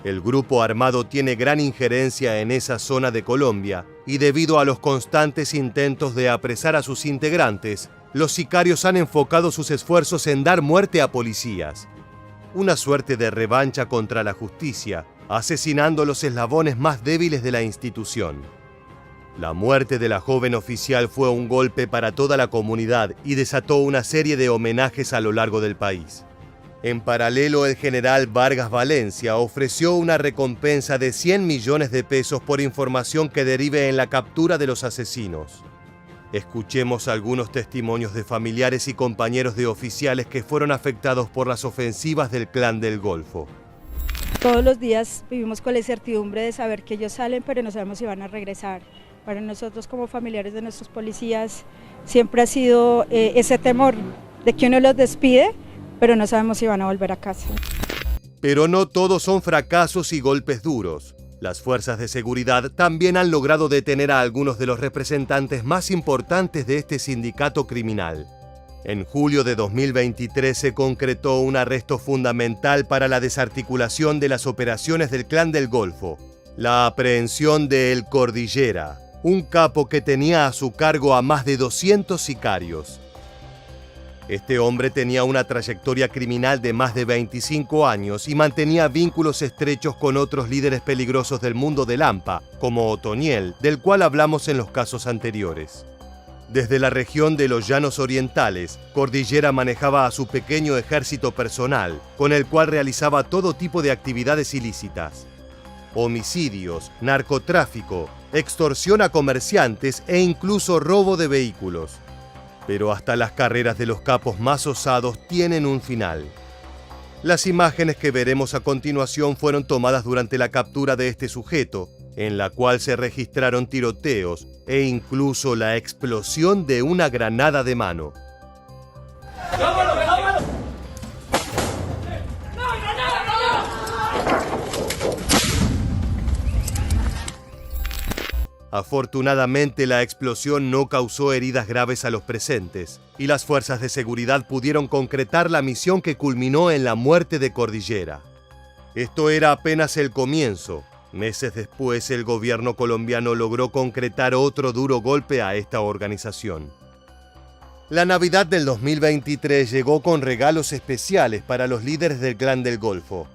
El grupo armado tiene gran injerencia en esa zona de Colombia y debido a los constantes intentos de apresar a sus integrantes, los sicarios han enfocado sus esfuerzos en dar muerte a policías. Una suerte de revancha contra la justicia, asesinando los eslabones más débiles de la institución. La muerte de la joven oficial fue un golpe para toda la comunidad y desató una serie de homenajes a lo largo del país. En paralelo, el general Vargas Valencia ofreció una recompensa de 100 millones de pesos por información que derive en la captura de los asesinos. Escuchemos algunos testimonios de familiares y compañeros de oficiales que fueron afectados por las ofensivas del Clan del Golfo. Todos los días vivimos con la incertidumbre de saber que ellos salen, pero no sabemos si van a regresar. Para nosotros como familiares de nuestros policías siempre ha sido ese temor de que uno los despide, pero no sabemos si van a volver a casa. Pero no todos son fracasos y golpes duros. Las fuerzas de seguridad también han logrado detener a algunos de los representantes más importantes de este sindicato criminal. En julio de 2023 se concretó un arresto fundamental para la desarticulación de las operaciones del Clan del Golfo: la aprehensión de El Cordillera, un capo que tenía a su cargo a más de 200 sicarios. Este hombre tenía una trayectoria criminal de más de 25 años y mantenía vínculos estrechos con otros líderes peligrosos del mundo del AMPA, como Otoniel, del cual hablamos en los casos anteriores. Desde la región de los Llanos Orientales, Cordillera manejaba a su pequeño ejército personal, con el cual realizaba todo tipo de actividades ilícitas: homicidios, narcotráfico, extorsión a comerciantes e incluso robo de vehículos. Pero hasta las carreras de los capos más osados tienen un final. Las imágenes que veremos a continuación fueron tomadas durante la captura de este sujeto, en la cual se registraron tiroteos e incluso la explosión de una granada de mano. Afortunadamente, la explosión no causó heridas graves a los presentes, y las fuerzas de seguridad pudieron concretar la misión que culminó en la muerte de Cordillera. Esto era apenas el comienzo. Meses después, el gobierno colombiano logró concretar otro duro golpe a esta organización. La Navidad del 2023 llegó con regalos especiales para los líderes del Clan del Golfo.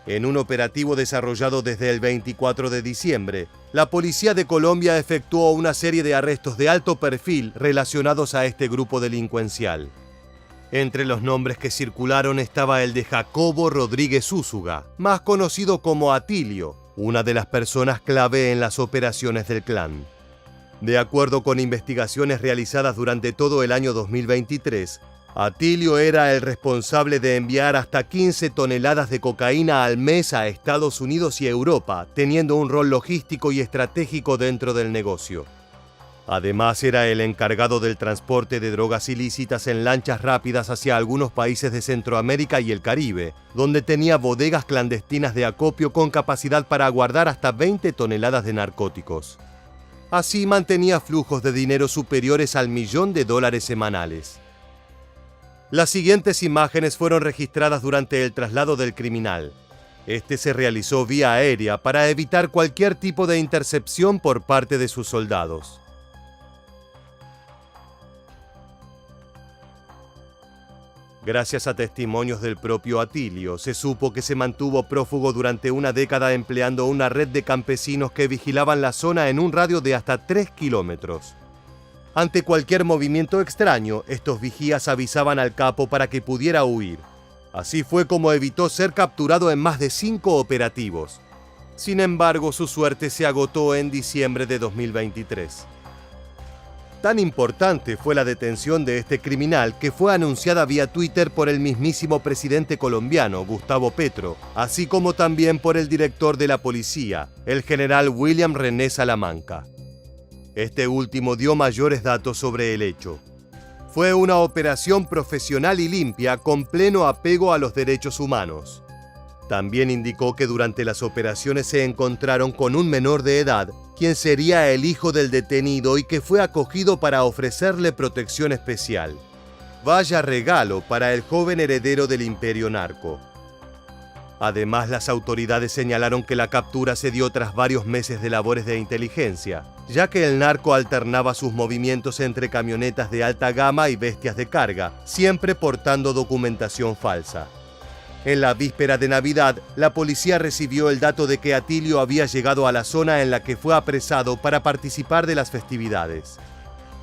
En un operativo desarrollado desde el 24 de diciembre, la Policía de Colombia efectuó una serie de arrestos de alto perfil relacionados a este grupo delincuencial. Entre los nombres que circularon estaba el de Jacobo Rodríguez Úsuga, más conocido como Atilio, una de las personas clave en las operaciones del clan. De acuerdo con investigaciones realizadas durante todo el año 2023, Atilio era el responsable de enviar hasta 15 toneladas de cocaína al mes a Estados Unidos y Europa, teniendo un rol logístico y estratégico dentro del negocio. Además, era el encargado del transporte de drogas ilícitas en lanchas rápidas hacia algunos países de Centroamérica y el Caribe, donde tenía bodegas clandestinas de acopio con capacidad para guardar hasta 20 toneladas de narcóticos. Así mantenía flujos de dinero superiores al $1 millón semanales. Las siguientes imágenes fueron registradas durante el traslado del criminal. Este se realizó vía aérea para evitar cualquier tipo de intercepción por parte de sus soldados. Gracias a testimonios del propio Atilio, se supo que se mantuvo prófugo durante una década empleando una red de campesinos que vigilaban la zona en un radio de hasta 3 kilómetros. Ante cualquier movimiento extraño, estos vigías avisaban al capo para que pudiera huir. Así fue como evitó ser capturado en más de 5 operativos. Sin embargo, su suerte se agotó en diciembre de 2023. Tan importante fue la detención de este criminal que fue anunciada vía Twitter por el mismísimo presidente colombiano, Gustavo Petro, así como también por el director de la policía, el general William René Salamanca. Este último dio mayores datos sobre el hecho. Fue una operación profesional y limpia con pleno apego a los derechos humanos. También indicó que durante las operaciones se encontraron con un menor de edad, quien sería el hijo del detenido y que fue acogido para ofrecerle protección especial. Vaya regalo para el joven heredero del imperio narco. Además, las autoridades señalaron que la captura se dio tras varios meses de labores de inteligencia, ya que el narco alternaba sus movimientos entre camionetas de alta gama y bestias de carga, siempre portando documentación falsa. En la víspera de Navidad, la policía recibió el dato de que Atilio había llegado a la zona en la que fue apresado para participar de las festividades.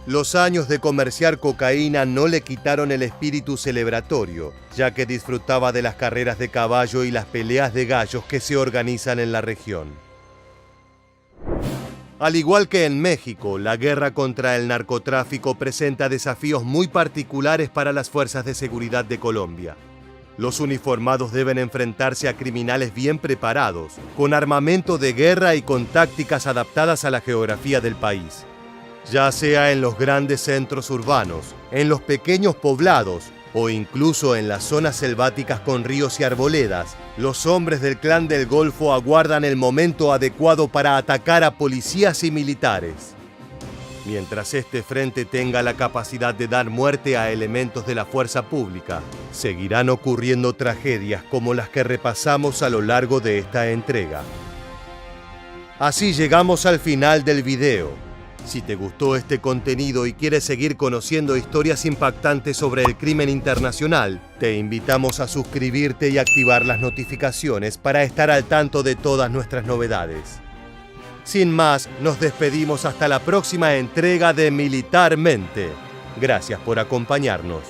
Los años de comerciar cocaína no le quitaron el espíritu celebratorio, ya que disfrutaba de las carreras de caballo y las peleas de gallos que se organizan en la región. Al igual que en México, la guerra contra el narcotráfico presenta desafíos muy particulares para las fuerzas de seguridad de Colombia. Los uniformados deben enfrentarse a criminales bien preparados, con armamento de guerra y con tácticas adaptadas a la geografía del país. Ya sea en los grandes centros urbanos, en los pequeños poblados o incluso en las zonas selváticas con ríos y arboledas, los hombres del Clan del Golfo aguardan el momento adecuado para atacar a policías y militares. Mientras este frente tenga la capacidad de dar muerte a elementos de la fuerza pública, seguirán ocurriendo tragedias como las que repasamos a lo largo de esta entrega. Así llegamos al final del video. Si te gustó este contenido y quieres seguir conociendo historias impactantes sobre el crimen internacional, te invitamos a suscribirte y activar las notificaciones para estar al tanto de todas nuestras novedades. Sin más, nos despedimos hasta la próxima entrega de Militarmente. Gracias por acompañarnos.